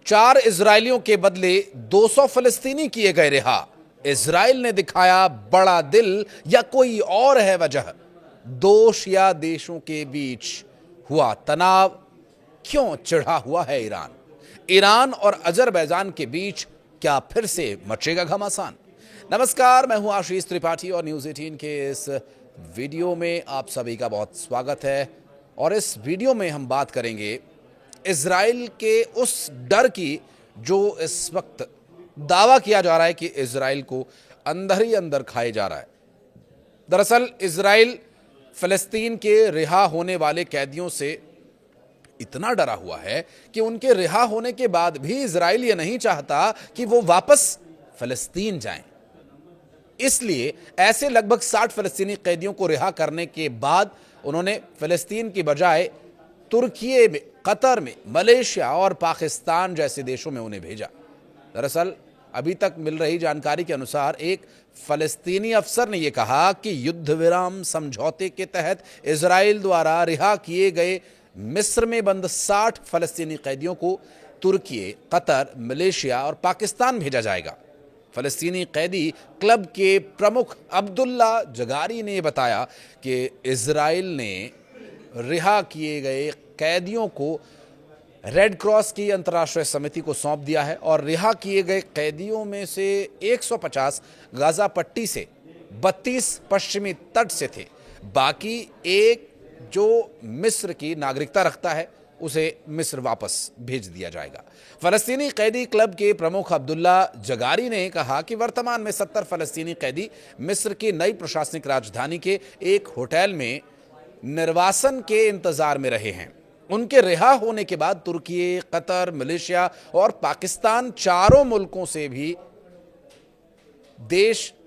4 इजरायलियों के बदले 200 फलस्तीनी किए गए रिहा। इजराइल ने दिखाया बड़ा दिल या कोई और है वजह? दोष या देशों के बीच हुआ तनाव? क्यों चिढ़ा हुआ है ईरान? ईरान और अजरबैजान के बीच क्या फिर से मचेगा घमासान? नमस्कार, मैं हूं आशीष त्रिपाठी और न्यूज़ 18 के इस वीडियो में आप सभी का बहुत स्वागत है। और इस वीडियो में हम बात करेंगे इजराइल के उस डर की जो इस वक्त दावा किया जा रहा है कि इजराइल को अंदर ही अंदर खाए जा रहा है। दरअसल इजराइल फिलिस्तीन के रिहा होने वाले कैदियों से इतना डरा हुआ है कि उनके रिहा होने के बाद भी इजराइल ये नहीं चाहता कि वो वापस फिलिस्तीन जाएं। इसलिए ऐसे लगभग 60 फिलिस्तीनी कैदियों को रिहा करने के बाद उन्होंने फिलिस्तीन की बजाय तुर्की में, कतर में, मलेशिया और पाकिस्तान जैसे देशों में उन्हें भेजा। दरअसल अभी तक मिल रही जानकारी के अनुसार एक फलस्तीनी अफसर ने यह कहा कि युद्ध विराम समझौते के तहत इजराइल द्वारा रिहा किए गए मिस्र में बंद 60 फलस्तीनी कैदियों को तुर्की, कतर, मलेशिया और पाकिस्तान भेजा जाएगा। फलस्तीनी कैदी क्लब के प्रमुख अब्दुल्ला जगारी ने बताया कि इजराइल ने रिहा किए गए कैदियों को रेड क्रॉस की अंतर्राष्ट्रीय समिति को सौंप दिया है और रिहा किए गए कैदियों में से 150 गाजा पट्टी से, 32 पश्चिमी तट से थे। बाकी एक जो मिस्र की नागरिकता रखता है उसे मिस्र वापस भेज दिया जाएगा। फलस्तीनी कैदी क्लब के प्रमुख अब्दुल्ला जगारी ने कहा कि वर्तमान में 70 फलस्तीनी कैदी मिस्र की नई प्रशासनिक राजधानी के एक होटल में निर्वासन के इंतजार में रहे हैं। उनके रिहा होने के बाद तुर्की, कतर, मलेशिया और पाकिस्तान चारों मुल्कों से भी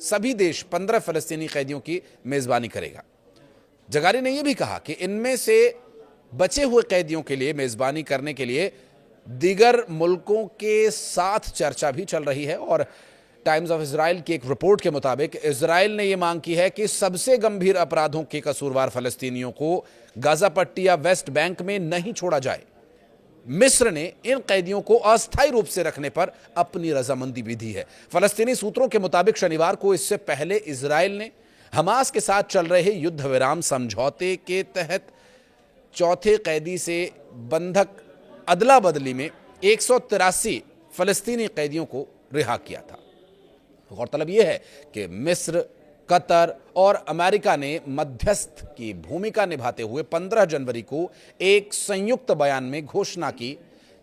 सभी देश 15 फलस्तीनी कैदियों की मेजबानी करेगा। जगारी ने यह भी कहा कि इनमें से बचे हुए कैदियों के लिए मेजबानी करने के लिए दीगर मुल्कों के साथ चर्चा भी चल रही है। और टाइम्स ऑफ इजराइल की एक रिपोर्ट के मुताबिक इजराइल ने यह मांग की है कि सबसे गंभीर अपराधों के कसूरवार फलस्तीनियों को गाजा पट्टी या वेस्ट बैंक में नहीं छोड़ा जाए। मिस्र ने इन कैदियों को अस्थायी रूप से रखने पर अपनी रजामंदी भी दी है। फलस्तीनी सूत्रों के मुताबिक शनिवार को इससे पहले इजराइल ने हमास के साथ चल रहे युद्ध विराम समझौते के तहत चौथे कैदी से बंधक अदला बदली में 183 फलस्तीनी कैदियों को रिहा किया था। गौरतलब यह है कि मिस्र, कतर और अमेरिका ने मध्यस्थ की भूमिका निभाते हुए 15 जनवरी को एक संयुक्त बयान में घोषणा की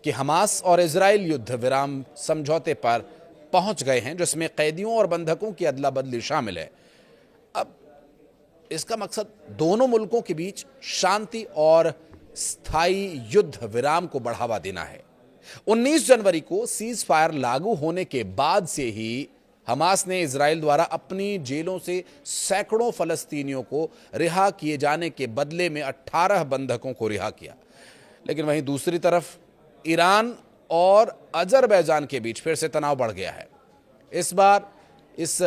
कि हमास और इजराइल युद्ध विराम समझौते पर पहुंच गए हैं, जिसमें कैदियों और बंधकों की अदला बदली शामिल है। अब इसका मकसद दोनों मुल्कों के बीच शांति और स्थायी युद्ध विराम को बढ़ावा देना है। 19 जनवरी को सीज फायर लागू होने के बाद से ही हमास ने इजराइल द्वारा अपनी जेलों से सैकड़ों फलस्तीनियों को रिहा किए जाने के बदले में 18 बंधकों को रिहा किया। लेकिन वहीं दूसरी तरफ ईरान और अजरबैजान के बीच फिर से तनाव बढ़ गया है। इस बार इस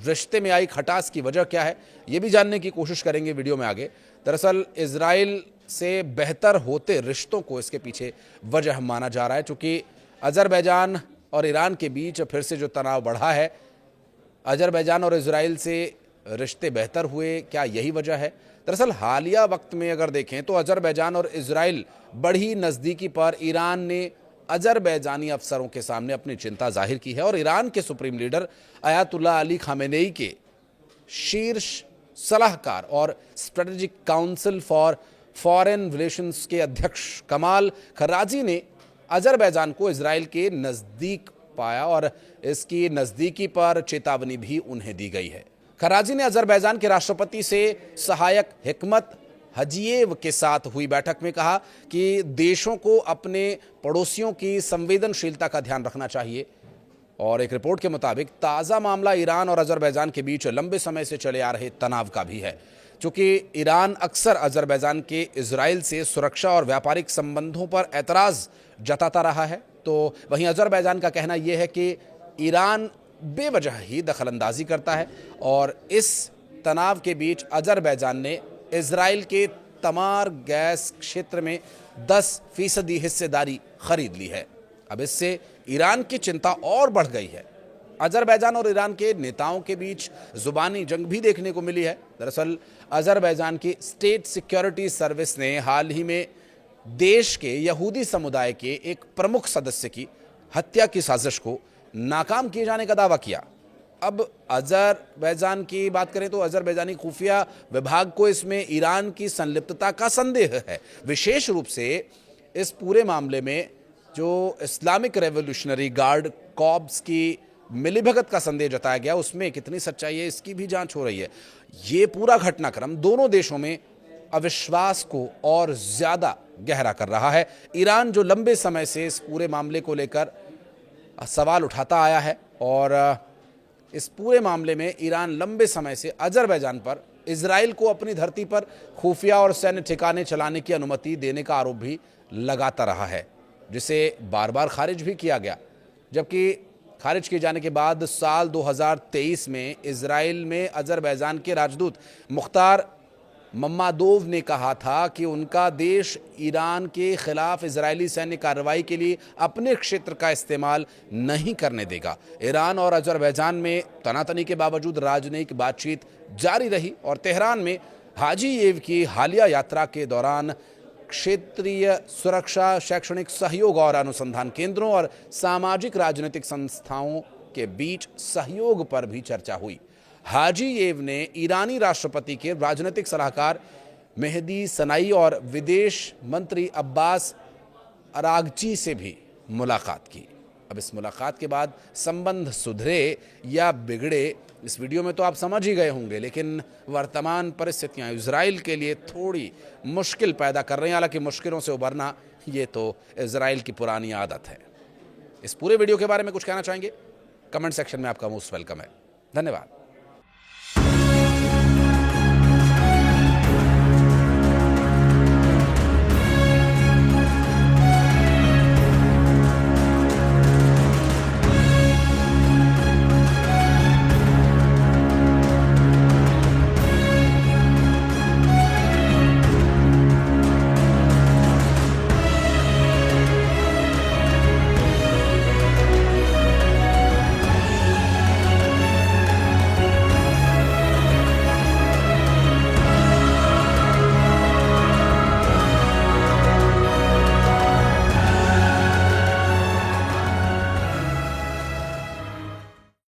रिश्ते में आई खटास की वजह क्या है, यह भी जानने की कोशिश करेंगे वीडियो में आगे। दरअसल इजराइल से बेहतर होते रिश्तों को इसके पीछे वजह माना जा रहा है, चूंकि अजरबैजान और ईरान के बीच फिर से जो तनाव बढ़ा है, अजरबैजान और इजराइल से रिश्ते बेहतर हुए, क्या यही वजह है? दरअसल हालिया वक्त में अगर देखें तो अजरबैजान और इजराइल बढ़ी नज़दीकी पर ईरान ने अजरबैजानी अफसरों के सामने अपनी चिंता जाहिर की है और ईरान के supreme leader Ayatollah Ali Khamenei के शीर्ष सलाहकार और strategic council for foreign relations के अध्यक्ष कमाल खराजी ने अजरबैजान को इजराइल के नज़दीक पाया और इसकी नज़दीकी पर चेतावनी भी उन्हें दी गई है। खराजी ने अजरबैजान के राष्ट्रपति से सहायक हिकमत हजीएव के साथ हुई बैठक में कहा कि देशों को अपने पड़ोसियों की संवेदनशीलता का ध्यान रखना चाहिए। और एक रिपोर्ट के मुताबिक ताज़ा मामला ईरान और अजरबैजान के बीच लंबे समय से चले आ रहे तनाव का भी है। चूंकि ईरान अक्सर अजरबैजान के इजराइल से सुरक्षा और व्यापारिक संबंधों पर एतराज़ जताता रहा है, तो वहीं अजरबैजान का कहना यह है कि ईरान बेवजह ही दखलंदाजी करता है और इस तनाव के बीच अजरबैजान ने इजराइल के तमार गैस क्षेत्र में 10% हिस्सेदारी खरीद ली है। अब इससे ईरान की चिंता और बढ़ गई है। अजरबैजान और ईरान के नेताओं के बीच जुबानी जंग भी देखने को मिली है। दरअसल अजरबैजान की स्टेट सिक्योरिटी सर्विस ने हाल ही में देश के यहूदी समुदाय के एक प्रमुख सदस्य की हत्या की साजिश को नाकाम किए जाने का दावा किया। अब अजरबैजान की बात करें तो अजरबैजानी खुफिया विभाग को इसमें ईरान की संलिप्तता का संदेह है। विशेष रूप से इस पूरे मामले में जो इस्लामिक रेवोल्यूशनरी गार्ड कॉर्प्स की मिलीभगत का संदेह जताया गया, उसमें कितनी सच्चाई है इसकी भी जांच हो रही है। ये पूरा घटनाक्रम दोनों देशों में अविश्वास को और ज्यादा गहरा कर रहा है। ईरान जो लंबे समय से इस पूरे मामले को लेकर सवाल उठाता आया है और इस पूरे मामले में ईरान लंबे समय से अजरबैजान पर इजराइल को अपनी धरती पर खुफिया और सैन्य ठिकाने चलाने की अनुमति देने का आरोप भी लगाता रहा है, जिसे बार बार खारिज भी किया गया। जबकि खारिज किए जाने के बाद साल 2023 में इजराइल में अजरबैजान के राजदूत मुख्तार मम्मादोव ने कहा था कि उनका देश ईरान के खिलाफ इजरायली सैन्य कार्रवाई के लिए अपने क्षेत्र का इस्तेमाल नहीं करने देगा। ईरान और अजरबैजान में तनातनी के बावजूद राजनयिक बातचीत जारी रही और तेहरान में हाजीएव की हालिया यात्रा के दौरान क्षेत्रीय सुरक्षा, शैक्षणिक सहयोग और अनुसंधान केंद्रों और सामाजिक राजनीतिक संस्थाओं के बीच सहयोग पर भी चर्चा हुई। हाजीएव ने ईरानी राष्ट्रपति के राजनीतिक सलाहकार मेहदी सनाई और विदेश मंत्री अब्बास अरागची से भी मुलाकात की। अब इस मुलाकात के बाद संबंध सुधरे या बिगड़े, इस वीडियो में तो आप समझ ही गए होंगे, लेकिन वर्तमान परिस्थितियां इजराइल के लिए थोड़ी मुश्किल पैदा कर रही हैं। हालांकि मुश्किलों से उबरना ये तो इजराइल की पुरानी आदत है। इस पूरे वीडियो के बारे में कुछ कहना चाहेंगे? कमेंट सेक्शन में आपका मोस्ट वेलकम है। धन्यवाद।